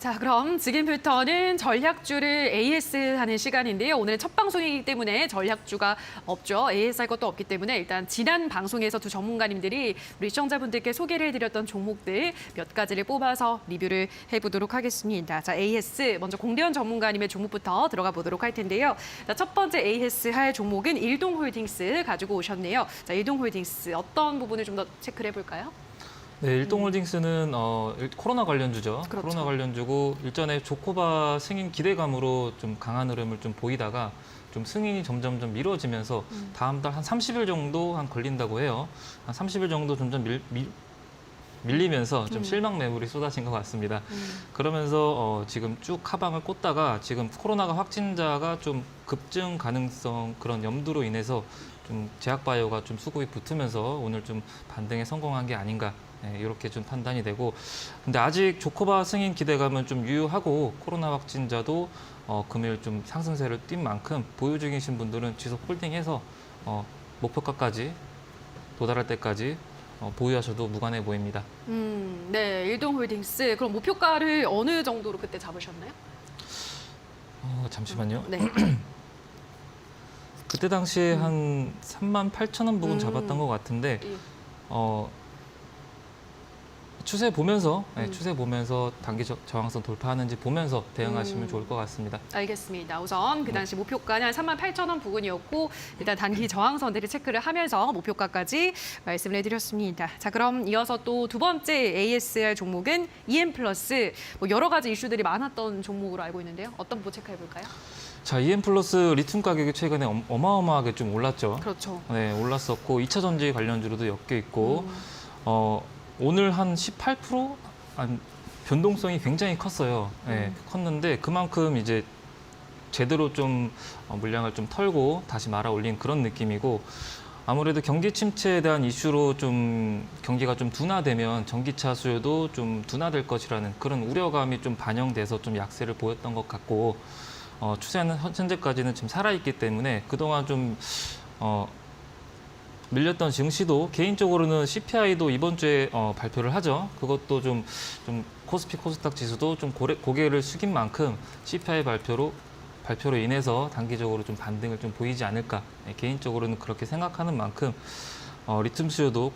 자, 그럼 지금부터는 전략주를 AS 하는 시간인데요. 오늘은 첫 방송이기 때문에 전략주가 없죠. AS 할 것도 없기 때문에 일단 지난 방송에서 두 전문가님들이 우리 시청자분들께 소개를 해드렸던 종목들 몇 가지를 뽑아서 리뷰를 해보도록 하겠습니다. 자, AS 먼저 공대현 전문가님의 종목부터 들어가 보도록 할 텐데요. 자, 첫 번째 AS 할 종목은 일동홀딩스 가지고 오셨네요. 자, 일동홀딩스 어떤 부분을 좀 더 체크를 해볼까요? 네, 일동홀딩스는 코로나 관련주죠. 그렇죠. 코로나 관련주고 일전에 조코바 승인 기대감으로 좀 강한 흐름을 좀 보이다가 좀 승인이 점점 미뤄지면서 다음 달 한 30일 정도 걸린다고 해요. 한 30일 정도 점점 밀리면서 좀 실망 매물이 쏟아진 것 같습니다. 그러면서 지금 쭉 하방을 꽂다가 지금 코로나가 확진자가 좀 급증 가능성 그런 염두로 인해서 좀 제약바이오가 좀 수급이 붙으면서 오늘 좀 반등에 성공한 게 아닌가. 네, 이렇게 좀 판단이 되고, 근데 아직 조코바 승인 기대감은 좀 유효하고 코로나 확진자도 금요일 좀 상승세를 띈 만큼 보유 중이신 분들은 지속 홀딩해서 목표가까지 도달할 때까지 보유하셔도 무관해 보입니다. 네, 일동홀딩스 그럼 목표가를 어느 정도로 그때 잡으셨나요? 잠시만요. 네. 그때 당시에 한 38,000원 부근 잡았던 것 같은데 추세 보면서 추세 보면서 단기 저항선 돌파하는지 보면서 대응하시면 좋을 것 같습니다. 알겠습니다. 우선 그 당시 목표가는 38,000원 부근이었고 일단 단기 저항선들을 체크를 하면서 목표가까지 말씀을 해드렸습니다. 자, 그럼 이어서 또 두 번째 ASR 종목은 EM+. 뭐 여러 가지 이슈들이 많았던 종목으로 알고 있는데요. 어떤 부분 체크해 볼까요? 자, EM+ 리튬 가격이 최근에 어마어마하게 좀 올랐죠. 그렇죠. 네, 올랐었고 2차 전지 관련주로도 엮여 있고 오늘 한 18% 변동성이 굉장히 컸어요. 네, 컸는데 그만큼 이제 제대로 좀 물량을 좀 털고 다시 말아 올린 그런 느낌이고, 아무래도 경기 침체에 대한 이슈로 좀 경기가 좀 둔화되면 전기차 수요도 좀 둔화될 것이라는 그런 우려감이 좀 반영돼서 좀 약세를 보였던 것 같고, 추세는 현재까지는 지금 살아있기 때문에 그동안 좀 밀렸던 증시도 개인적으로는 CPI도 이번 주에 발표를 하죠. 그것도 좀 코스피 코스닥 지수도 좀 고개를 숙인 만큼 CPI 발표로 인해서 단기적으로 좀 반등을 좀 보이지 않을까. 개인적으로는 그렇게 생각하는 만큼 리튬 수요도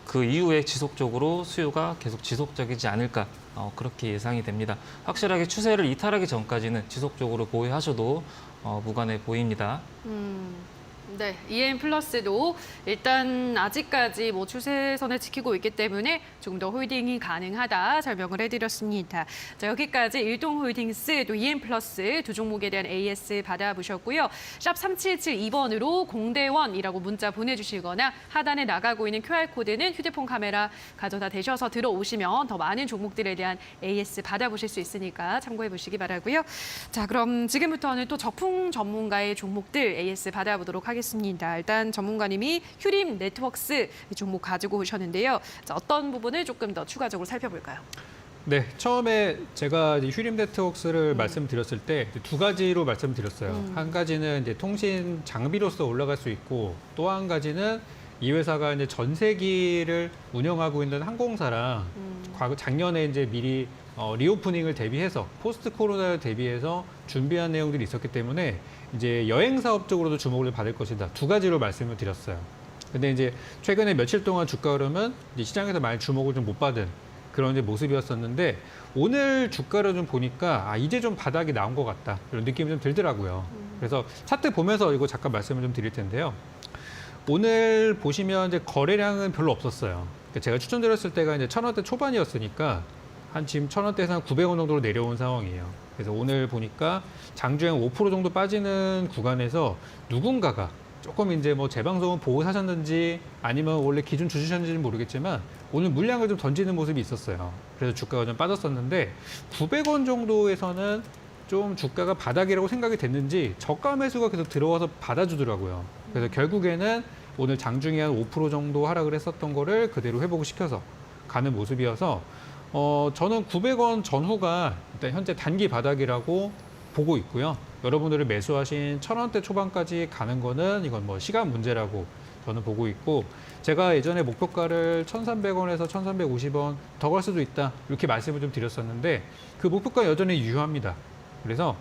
그 이후에 지속적으로 수요가 계속 지속적이지 않을까. 그렇게 예상이 됩니다. 확실하게 추세를 이탈하기 전까지는 지속적으로 보유하셔도 무관해 보입니다. 네, EM+도 일단 아직까지 뭐 추세선을 지키고 있기 때문에 조금 더 홀딩이 가능하다 설명을 해드렸습니다. 자, 여기까지 일동홀딩스 또 EM+ 두 종목에 대한 AS 받아보셨고요. 샵 3772번으로 공대원이라고 문자 보내주시거나 하단에 나가고 있는 QR코드는 휴대폰 카메라 가져다 대셔서 들어오시면 더 많은 종목들에 대한 AS 받아보실 수 있으니까 참고해 보시기 바라고요. 자, 그럼 지금부터는 또 적풍 전문가의 종목들 AS 받아보도록 하겠습니다. 일단 전문가님이 휴림 네트워크스 종목 가지고 오셨는데요. 자, 어떤 부분을 조금 더 추가적으로 살펴볼까요? 네, 처음에 제가 휴림 네트워크스를 말씀드렸을 때 두 가지로 말씀드렸어요. 한 가지는 이제 통신 장비로서 올라갈 수 있고, 또 한 가지는 이 회사가 이제 전세기를 운영하고 있는 항공사랑 작년에 이제 미리 리오프닝을 대비해서 포스트 코로나를 대비해서 준비한 내용들이 있었기 때문에 이제 여행 사업 쪽으로도 주목을 받을 것이다. 두 가지로 말씀을 드렸어요. 근데 이제 최근에 며칠 동안 주가 흐름은 이제 시장에서 많이 주목을 좀 못 받은 그런 이제 모습이었었는데, 오늘 주가를 좀 보니까 이제 좀 바닥이 나온 것 같다. 이런 느낌이 좀 들더라고요. 그래서 차트 보면서 이거 잠깐 말씀을 좀 드릴 텐데요. 오늘 보시면 이제 거래량은 별로 없었어요. 제가 추천드렸을 때가 이제 1,000원대 초반이었으니까 지금 1,000원대에서 한 900원 정도로 내려온 상황이에요. 그래서 오늘 보니까 장중에 5% 정도 빠지는 구간에서 누군가가 조금 이제 뭐 재방송을 보고 사셨는지 아니면 원래 기준 주주셨는지는 모르겠지만 오늘 물량을 좀 던지는 모습이 있었어요. 그래서 주가가 좀 빠졌었는데 900원 정도에서는 좀 주가가 바닥이라고 생각이 됐는지 저가 매수가 계속 들어와서 받아주더라고요. 그래서 결국에는 오늘 장중에 한 5% 정도 하락을 했었던 거를 그대로 회복을 시켜서 가는 모습이어서 저는 900원 전후가 일단 현재 단기 바닥이라고 보고 있고요. 여러분들이 매수하신 1,000원대 초반까지 가는 거는 이건 뭐 시간 문제라고 저는 보고 있고, 제가 예전에 목표가를 1,300원에서 1,350원 더 갈 수도 있다 이렇게 말씀을 좀 드렸었는데 그 목표가 여전히 유효합니다. 그래서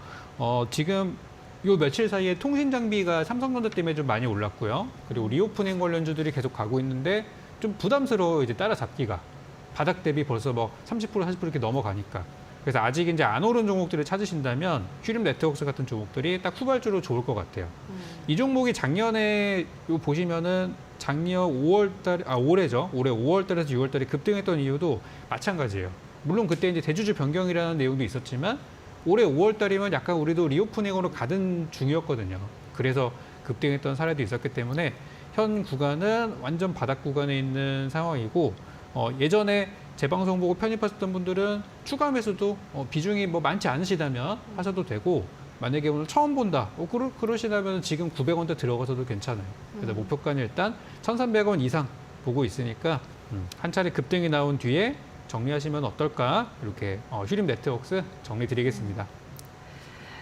지금 요 며칠 사이에 통신 장비가 삼성전자 때문에 좀 많이 올랐고요. 그리고 리오프닝 관련주들이 계속 가고 있는데 좀 부담스러워 이제 따라잡기가. 바닥 대비 벌써 뭐 30% 40% 이렇게 넘어가니까. 그래서 아직 이제 안 오른 종목들을 찾으신다면 휴림 네트워크스 같은 종목들이 딱 후발주로 좋을 것 같아요. 이 종목이 작년에 요 보시면은 작년 5월달 올해죠. 올해 5월달에서 6월달에 급등했던 이유도 마찬가지예요. 물론 그때 이제 대주주 변경이라는 내용도 있었지만 올해 5월달이면 약간 우리도 리오프닝으로 가던 중이었거든요. 그래서 급등했던 사례도 있었기 때문에 현 구간은 완전 바닥 구간에 있는 상황이고, 예전에 제 방송 보고 편입하셨던 분들은 추가 매수도 비중이 뭐 많지 않으시다면 하셔도 되고, 만약에 오늘 처음 본다 그러시다면 지금 900원대 들어가서도 괜찮아요. 그래서 목표가는 일단 1,300원 이상 보고 있으니까 한 차례 급등이 나온 뒤에 정리하시면 어떨까, 이렇게 휴림 네트워크스 정리 드리겠습니다.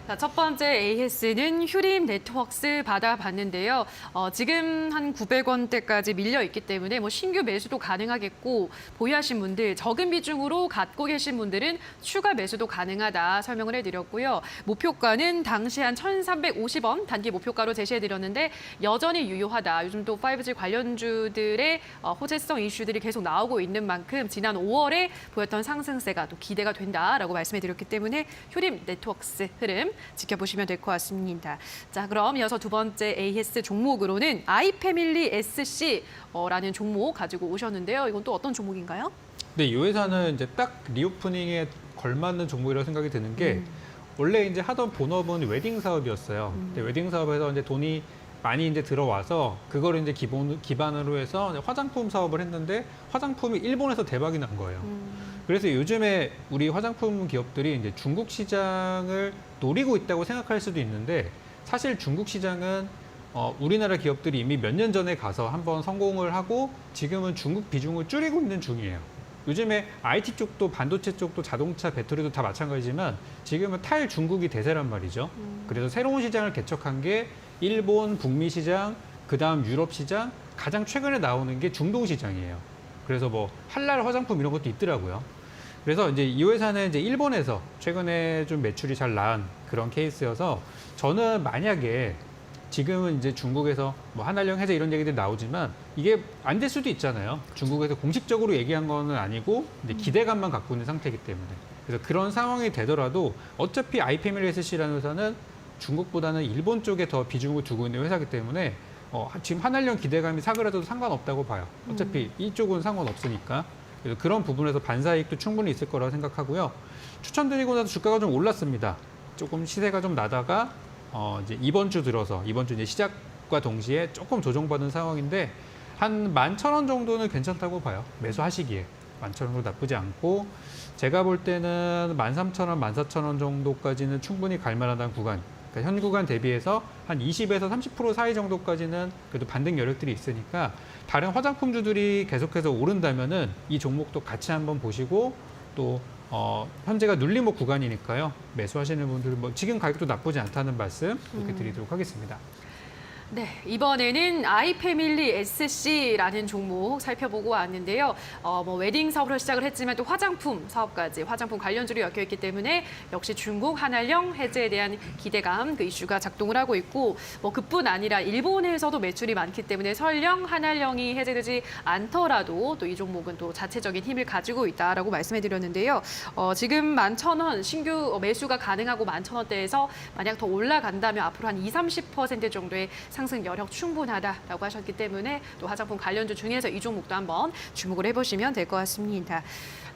자, 첫 번째 AS는 휴림 네트워크스 받아봤는데요. 지금 한 900원대까지 밀려 있기 때문에 뭐 신규 매수도 가능하겠고, 보유하신 분들, 적은 비중으로 갖고 계신 분들은 추가 매수도 가능하다 설명을 해드렸고요. 목표가는 당시 한 1,350원 단기 목표가로 제시해드렸는데 여전히 유효하다. 요즘 또 5G 관련주들의 호재성 이슈들이 계속 나오고 있는 만큼 지난 5월에 보였던 상승세가 또 기대가 된다라고 말씀해드렸기 때문에 휴림 네트워크스 흐름 지켜보시면 될 것 같습니다. 자, 그럼 이어서 두 번째 AS 종목으로는 아이패밀리 SC라는 종목 가지고 오셨는데요. 이건 또 어떤 종목인가요? 네, 이 회사는 이제 딱 리오프닝에 걸맞는 종목이라고 생각이 드는 게 원래 이제 하던 본업은 웨딩 사업이었어요. 근데 웨딩 사업에서 이제 돈이 많이 이제 들어와서 그걸 이제 기반으로 해서 이제 화장품 사업을 했는데 화장품이 일본에서 대박이 난 거예요. 그래서 요즘에 우리 화장품 기업들이 이제 중국 시장을 노리고 있다고 생각할 수도 있는데, 사실 중국 시장은 우리나라 기업들이 이미 몇 년 전에 가서 한번 성공을 하고 지금은 중국 비중을 줄이고 있는 중이에요. 요즘에 IT 쪽도 반도체 쪽도 자동차 배터리도 다 마찬가지지만 지금은 탈중국이 대세란 말이죠. 그래서 새로운 시장을 개척한 게 일본, 북미 시장, 그다음 유럽 시장, 가장 최근에 나오는 게 중동 시장이에요. 그래서 뭐 할랄 화장품 이런 것도 있더라고요. 그래서 이제 이 회사는 이제 일본에서 최근에 좀 매출이 잘 나은 그런 케이스여서, 저는 만약에 지금은 이제 중국에서 뭐 한한령 해제 이런 얘기들이 나오지만 이게 안 될 수도 있잖아요. 중국에서 공식적으로 얘기한 거는 아니고 이제 기대감만 갖고 있는 상태이기 때문에. 그래서 그런 상황이 되더라도 어차피 아이패밀리 SC라는 회사는 중국보다는 일본 쪽에 더 비중을 두고 있는 회사이기 때문에 지금 한한령 기대감이 사그라져도 상관없다고 봐요. 어차피 이쪽은 상관없으니까. 그래서 그런 부분에서 반사이익도 충분히 있을 거라고 생각하고요. 추천드리고 나서 주가가 좀 올랐습니다. 조금 시세가 좀 나다가 이제 이번 주 이제 시작과 동시에 조금 조정받은 상황인데 한 11,000원 정도는 괜찮다고 봐요. 매수하시기에 11,000원 정도 나쁘지 않고, 제가 볼 때는 13,000원, 14,000원 정도까지는 충분히 갈 만한 구간. 그러니까 현 구간 대비해서 한 20에서 30% 사이 정도까지는 그래도 반등 여력들이 있으니까, 다른 화장품주들이 계속해서 오른다면은 이 종목도 같이 한번 보시고, 또 현재가 눌림목 구간이니까요. 매수하시는 분들 뭐 지금 가격도 나쁘지 않다는 말씀 이렇게 드리도록 하겠습니다. 네, 이번에는 아이패밀리 SC라는 종목 살펴보고 왔는데요. 뭐 웨딩 사업으로 시작을 했지만 또 화장품 사업까지 화장품 관련주로 엮여 있기 때문에 역시 중국 한한령 해제에 대한 기대감, 그 이슈가 작동을 하고 있고, 뭐 그뿐 아니라 일본에서도 매출이 많기 때문에 설령 한한령이 해제되지 않더라도 또 이 종목은 또 자체적인 힘을 가지고 있다라고 말씀해드렸는데요. 지금 11,000원 신규 매수가 가능하고 11,000원대에서 만약 더 올라간다면 앞으로 한 20-30% 정도의 상승 여력 충분하다라고 하셨기 때문에 또 화장품 관련주 중에서 이 종목도 한번 주목을 해보시면 될 것 같습니다.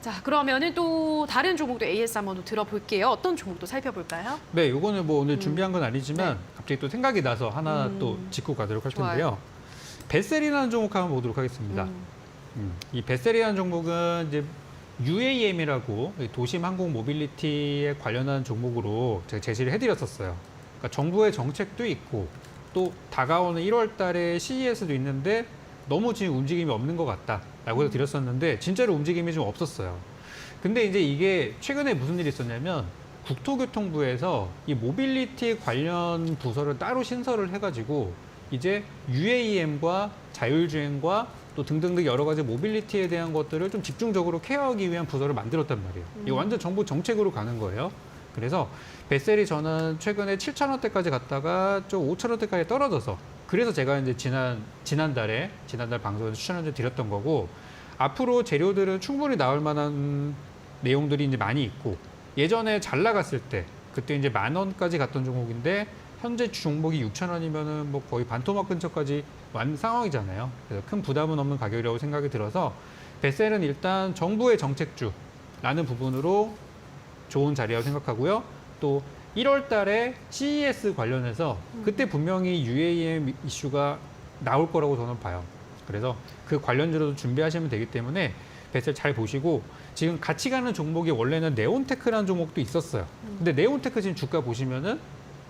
자, 그러면은 또 다른 종목도 AS 한번 들어볼게요. 어떤 종목도 살펴볼까요? 네, 요거는 뭐 오늘 준비한 건 아니지만 갑자기 또 생각이 나서 하나 또 짚고 가도록 할 텐데요. 베셀이라는 종목 한번 보도록 하겠습니다. 이 베셀이라는 종목은 이제 UAM이라고 도심 항공 모빌리티에 관련한 종목으로 제가 제시를 해드렸었어요. 그러니까 정부의 정책도 있고 또 다가오는 1월 달에 CES도 있는데 너무 지금 움직임이 없는 것 같다라고 해서 드렸었는데 진짜로 움직임이 좀 없었어요. 근데 이제 이게 최근에 무슨 일이 있었냐면 국토교통부에서 이 모빌리티 관련 부서를 따로 신설을 해가지고 이제 UAM과 자율주행과 또 등등등 여러 가지 모빌리티에 대한 것들을 좀 집중적으로 케어하기 위한 부서를 만들었단 말이에요. 이거 완전 정부 정책으로 가는 거예요. 그래서 뱃셀이 저는 최근에 7,000원대까지 갔다가 좀 5,000원대까지 떨어져서 그래서 제가 이제 지난달 방송에서 추천을 드렸던 거고 앞으로 재료들은 충분히 나올 만한 내용들이 이제 많이 있고 예전에 잘 나갔을 때 그때 이제 10,000원까지 갔던 종목인데 현재 종목이 6,000원이면은 뭐 거의 반토막 근처까지 완 상황이잖아요. 그래서 큰 부담은 없는 가격이라고 생각이 들어서 뱃셀은 일단 정부의 정책주라는 부분으로 좋은 자리라고 생각하고요. 또 1월 달에 CES 관련해서 그때 분명히 UAM 이슈가 나올 거라고 저는 봐요. 그래서 그 관련주로도 준비하시면 되기 때문에 뱃셀 잘 보시고 지금 같이 가는 종목이 원래는 네온테크라는 종목도 있었어요. 근데 네온테크 지금 주가 보시면은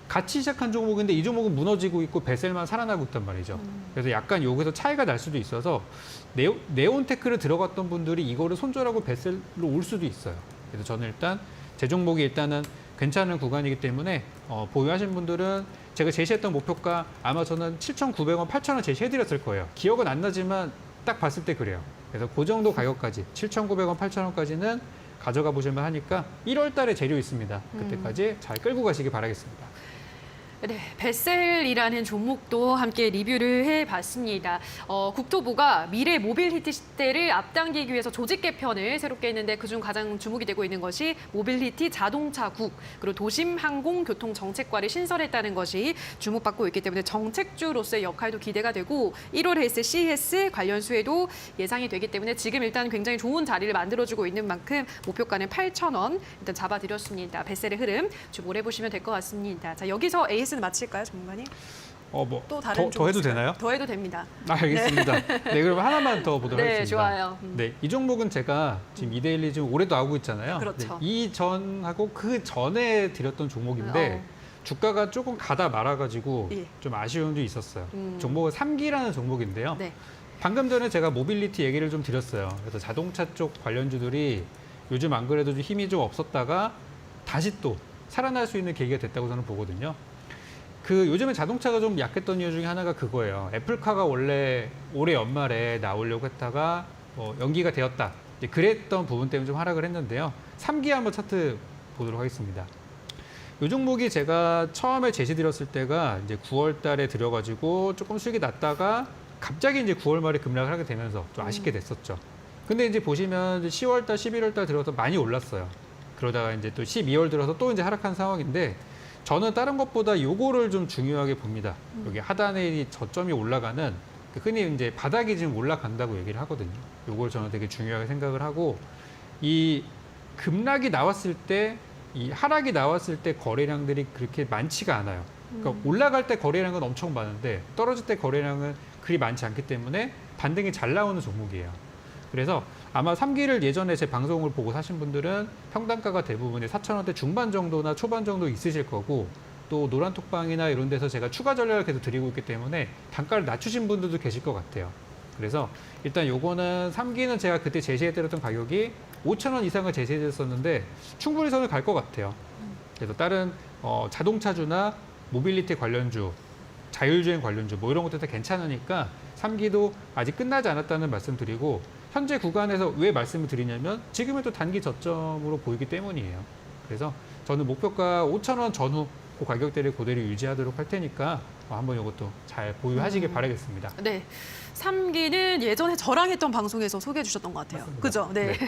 같이 시작한 종목인데 이 종목은 무너지고 있고 뱃셀만 살아나고 있단 말이죠. 그래서 약간 여기서 차이가 날 수도 있어서 네온테크를 들어갔던 분들이 이거를 손절하고 뱃셀로 올 수도 있어요. 그래서 저는 일단 제 종목이 일단은 괜찮은 구간이기 때문에 보유하신 분들은 제가 제시했던 목표가 아마 저는 7,900원, 8,000원 제시해드렸을 거예요. 기억은 안 나지만 딱 봤을 때 그래요. 그래서 그 정도 가격까지 7,900원, 8,000원까지는 가져가 보실만 하니까 1월 달에 재료 있습니다. 그때까지 잘 끌고 가시기 바라겠습니다. 네, 뱃셀이라는 종목도 함께 리뷰를 해봤습니다. 국토부가 미래 모빌리티 시대를 앞당기기 위해서 조직 개편을 새롭게 했는데 그중 가장 주목이 되고 있는 것이 모빌리티 자동차국 그리고 도심 항공 교통 정책과를 신설했다는 것이 주목받고 있기 때문에 정책주로서의 역할도 기대가 되고 1월에 있을 CES 관련 수혜도 예상이 되기 때문에 지금 일단 굉장히 좋은 자리를 만들어주고 있는 만큼 목표가는 8,000원 일단 잡아드렸습니다. 뱃셀의 흐름 주목해 보시면 될 것 같습니다. 자, 여기서 AS는 마칠까요, 전문가님? 또 다른 더 해도 되나요? 더 해도 됩니다. 알겠습니다. 네, 그럼 하나만 더 보도록 하겠습니다. 네, 좋아요. 네, 이 종목은 제가 지금 이데일리 지금 올해도 나오고 있잖아요. 그렇죠. 네, 이전하고 그 전에 드렸던 종목인데 주가가 조금 가다 말아가지고 예. 좀 아쉬운 점이 있었어요. 종목은 3기라는 종목인데요. 네. 방금 전에 제가 모빌리티 얘기를 좀 드렸어요. 그래서 자동차 쪽 관련주들이 요즘 안 그래도 좀 힘이 좀 없었다가 다시 또 살아날 수 있는 계기가 됐다고 저는 보거든요. 요즘에 자동차가 좀 약했던 이유 중에 하나가 그거예요. 애플카가 원래 올해 연말에 나오려고 했다가 연기가 되었다. 이제 그랬던 부분 때문에 좀 하락을 했는데요. 3기 한번 차트 보도록 하겠습니다. 이 종목이 제가 처음에 제시드렸을 때가 이제 9월 달에 들여가지고 조금 수익이 났다가 갑자기 이제 9월 말에 급락을 하게 되면서 좀 아쉽게 됐었죠. 근데 이제 보시면 10월 달, 11월 달 들어서 많이 올랐어요. 그러다가 이제 또 12월 들어서 또 이제 하락한 상황인데 저는 다른 것보다 요거를 좀 중요하게 봅니다. 여기 하단에 이 저점이 올라가는 흔히 이제 바닥이 지금 올라간다고 얘기를 하거든요. 요걸 저는 되게 중요하게 생각을 하고 이 급락이 나왔을 때 이 하락이 나왔을 때 거래량들이 그렇게 많지가 않아요. 그러니까 올라갈 때 거래량은 엄청 많은데 떨어질 때 거래량은 그리 많지 않기 때문에 반등이 잘 나오는 종목이에요. 그래서 아마 3기를 예전에 제 방송을 보고 사신 분들은 평단가가 대부분이 4,000원대 중반 정도나 초반 정도 있으실 거고 또 노란톡방이나 이런 데서 제가 추가 전략을 계속 드리고 있기 때문에 단가를 낮추신 분들도 계실 것 같아요. 그래서 일단 요거는 3기는 제가 그때 제시해드렸던 가격이 5,000원 이상을 제시해드렸었는데 충분히 선을 갈 것 같아요. 그래서 다른 자동차주나 모빌리티 관련주, 자율주행 관련주 뭐 이런 것들 다 괜찮으니까 3기도 아직 끝나지 않았다는 말씀 드리고 현재 구간에서 왜 말씀을 드리냐면 지금은 또 단기 저점으로 보이기 때문이에요. 그래서 저는 목표가 5,000원 전후 그 가격대를 그대로 유지하도록 할 테니까 한번 이것도 잘 보유하시길 바라겠습니다. 네. 3기는 예전에 저랑 했던 방송에서 소개해 주셨던 것 같아요. 맞습니다. 그죠? 네.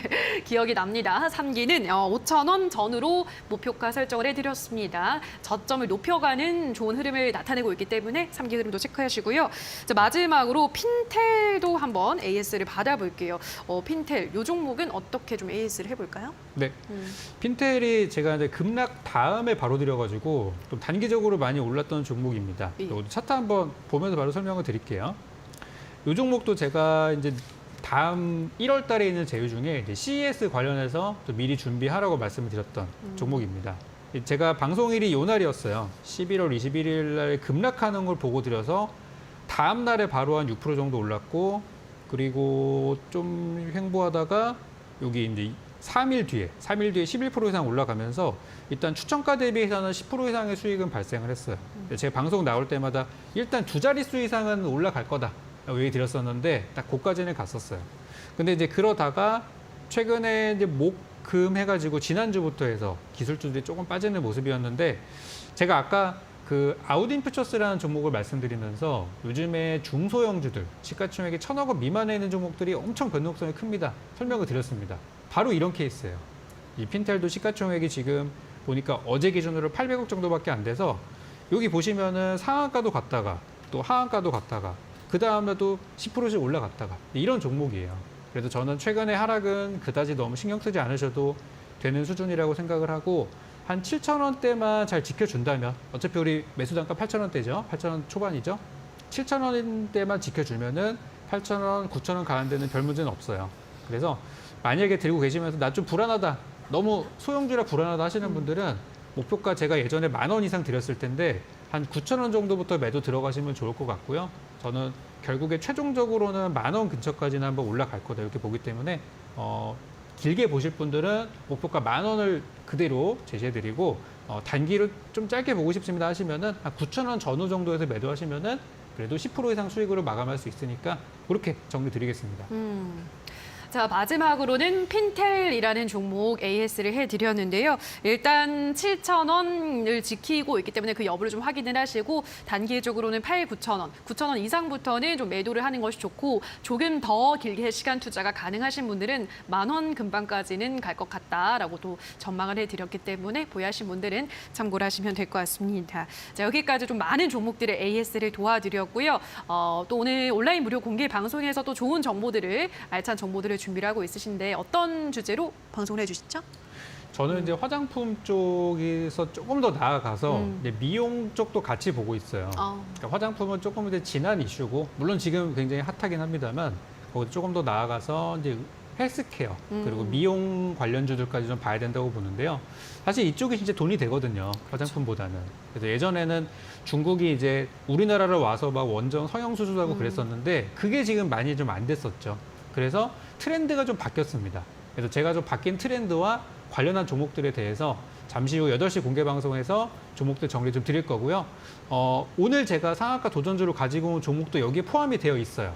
기억이 납니다. 3기는 5,000원 전후로 목표가 설정을 해드렸습니다. 저점을 높여가는 좋은 흐름을 나타내고 있기 때문에 3기 흐름도 체크하시고요. 자, 마지막으로 핀텔도 한번 AS를 받아볼게요. 핀텔, 이 종목은 어떻게 좀 AS를 해볼까요? 네. 핀텔이 제가 이제 급락 다음에 바로 드려가지고 좀 단기적으로 많이 올랐던 종목입니다. 예. 차트 한번 보면서 바로 설명을 드릴게요. 이 종목도 제가 이제 다음 1월 달에 있는 제휴 중에 이제 CES 관련해서 또 미리 준비하라고 말씀을 드렸던 종목입니다. 제가 방송일이 요 날이었어요. 11월 21일 날 급락하는 걸 보고 드려서 다음 날에 바로 한 6% 정도 올랐고 그리고 좀 횡보하다가 여기 이제 3일 뒤에 11% 이상 올라가면서 일단 추천가 대비해서는 10% 이상의 수익은 발생을 했어요. 제가 방송 나올 때마다 일단 두 자릿수 이상은 올라갈 거다 얘기 드렸었는데 딱 그까지는 갔었어요. 근데 이제 그러다가 최근에 이제 목, 금 해가지고 지난주부터 해서 기술주들이 조금 빠지는 모습이었는데 제가 아까 그 아웃인퓨처스라는 종목을 말씀드리면서 요즘에 중소형주들 시가총액이 1,000억 원 미만에 있는 종목들이 엄청 변동성이 큽니다. 설명을 드렸습니다. 바로 이런 케이스예요. 이 핀텔도 시가총액이 지금 보니까 어제 기준으로 800억 정도밖에 안 돼서 여기 보시면은 상한가도 갔다가 또 하한가도 갔다가 그 다음에도 10%씩 올라갔다가 이런 종목이에요. 그래서 저는 최근에 하락은 그다지 너무 신경 쓰지 않으셔도 되는 수준이라고 생각을 하고 한 7,000원대만 잘 지켜준다면 어차피 우리 매수 단가 8,000원대죠. 8,000원 초반이죠. 7,000원대만 지켜주면은 8,000원, 9,000원 가는 데는 별 문제는 없어요. 그래서 만약에 들고 계시면서 나 좀 불안하다. 너무 소형주라 불안하다 하시는 분들은 목표가 제가 예전에 10,000원 이상 드렸을 텐데 한 9,000원 정도부터 매도 들어가시면 좋을 것 같고요. 저는 결국에 최종적으로는 10,000원 근처까지는 한번 올라갈 거다 이렇게 보기 때문에 길게 보실 분들은 목표가 10,000원을 그대로 제시해드리고 단기로 좀 짧게 보고 싶습니다 하시면은 한 9,000원 전후 정도에서 매도하시면은 그래도 10% 이상 수익으로 마감할 수 있으니까 그렇게 정리드리겠습니다. 자, 마지막으로는 핀텔이라는 종목 AS를 해드렸는데요. 일단 7,000원을 지키고 있기 때문에 그 여부를 좀 확인을 하시고 단기적으로는 8, 9,000원, 9,000원 이상부터는 좀 매도를 하는 것이 좋고 조금 더 길게 시간 투자가 가능하신 분들은 10,000원 근방까지는 갈 것 같다라고 또 전망을 해드렸기 때문에 보유하신 분들은 참고를 하시면 될 것 같습니다. 자, 여기까지 좀 많은 종목들의 AS를 도와드렸고요. 또 오늘 온라인 무료 공개 방송에서 또 좋은 정보들을 알찬 정보들을 준비를 하고 있으신데 어떤 주제로 방송을 해주시죠? 저는 이제 화장품 쪽에서 조금 더 나아가서 이제 미용 쪽도 같이 보고 있어요. 그러니까 화장품은 조금 이제 지난 이슈고 물론 지금 굉장히 핫하긴 합니다만 거기 조금 더 나아가서 이제 헬스케어 그리고 미용 관련주들까지 좀 봐야 된다고 보는데요. 사실 이쪽이 진짜 돈이 되거든요. 화장품보다는. 그래서 예전에는 중국이 이제 우리나라로 와서 막 원전 성형 수술하고 그랬었는데 그게 지금 많이 좀 안 됐었죠. 그래서 트렌드가 좀 바뀌었습니다. 그래서 제가 좀 바뀐 트렌드와 관련한 종목들에 대해서 잠시 후 8시 공개 방송에서 종목들 정리 좀 드릴 거고요. 오늘 제가 상한가 도전주로 가지고 온 종목도 여기에 포함이 되어 있어요.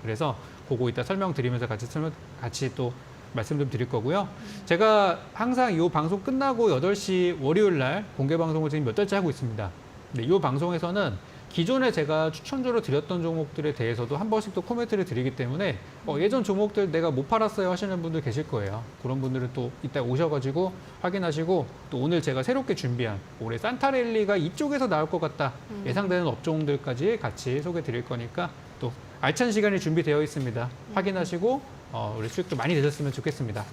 그래서 그거 이따 설명드리면서 같이 또 말씀 좀 드릴 거고요. 제가 항상 이 방송 끝나고 8시 월요일 날 공개 방송을 지금 몇 달째 하고 있습니다. 근데 이 방송에서는 기존에 제가 추천주로 드렸던 종목들에 대해서도 한 번씩 또 코멘트를 드리기 때문에 예전 종목들 내가 못 팔았어요 하시는 분들 계실 거예요. 그런 분들은 또 이따 오셔가지고 확인하시고 또 오늘 제가 새롭게 준비한 올해 산타랠리가 이쪽에서 나올 것 같다 예상되는 업종들까지 같이 소개해 드릴 거니까 또 알찬 시간이 준비되어 있습니다. 확인하시고 우리 수익도 많이 되셨으면 좋겠습니다.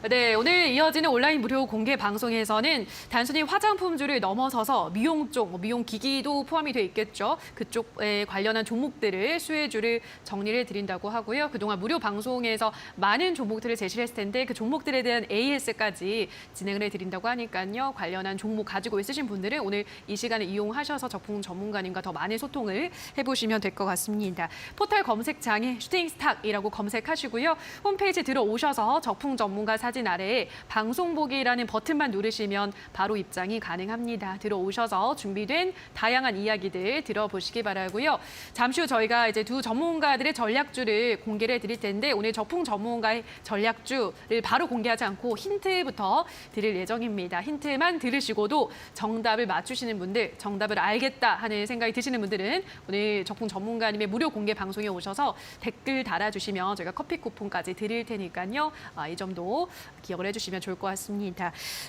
네, 오늘 이어지는 온라인 무료 공개 방송에서는 단순히 화장품주를 넘어서서 미용 쪽, 미용 기기도 포함이 돼 있겠죠. 그쪽에 관련한 종목들을 수혜주를 정리를 해드린다고 하고요. 그동안 무료 방송에서 많은 종목들을 제시를 했을 텐데 그 종목들에 대한 AS까지 진행을 해드린다고 하니까요. 관련한 종목 가지고 있으신 분들은 오늘 이 시간을 이용하셔서 적품 전문가님과 더 많은 소통을 해보시면 될 것 같습니다. 포털 검색창에 슈팅스탁이라고 검색하시고요. 홈페이지 들어오셔서 적품 전문가 사진 아래에 방송 보기라는 버튼만 누르시면 바로 입장이 가능합니다. 들어오셔서 준비된 다양한 이야기들 들어보시기 바라고요. 잠시 후 저희가 이제 두 전문가들의 전략주를 공개를 해드릴 텐데 오늘 적품 전문가의 전략주를 바로 공개하지 않고 힌트부터 드릴 예정입니다. 힌트만 들으시고도 정답을 맞추시는 분들, 정답을 알겠다 하는 생각이 드시는 분들은 오늘 적품 전문가님의 무료 공개 방송에 오셔서 댓글 달아주시면 저희가 커피 쿠폰까지 드릴 테니까요. 이 점도 기억을 해주시면 좋을 것 같습니다.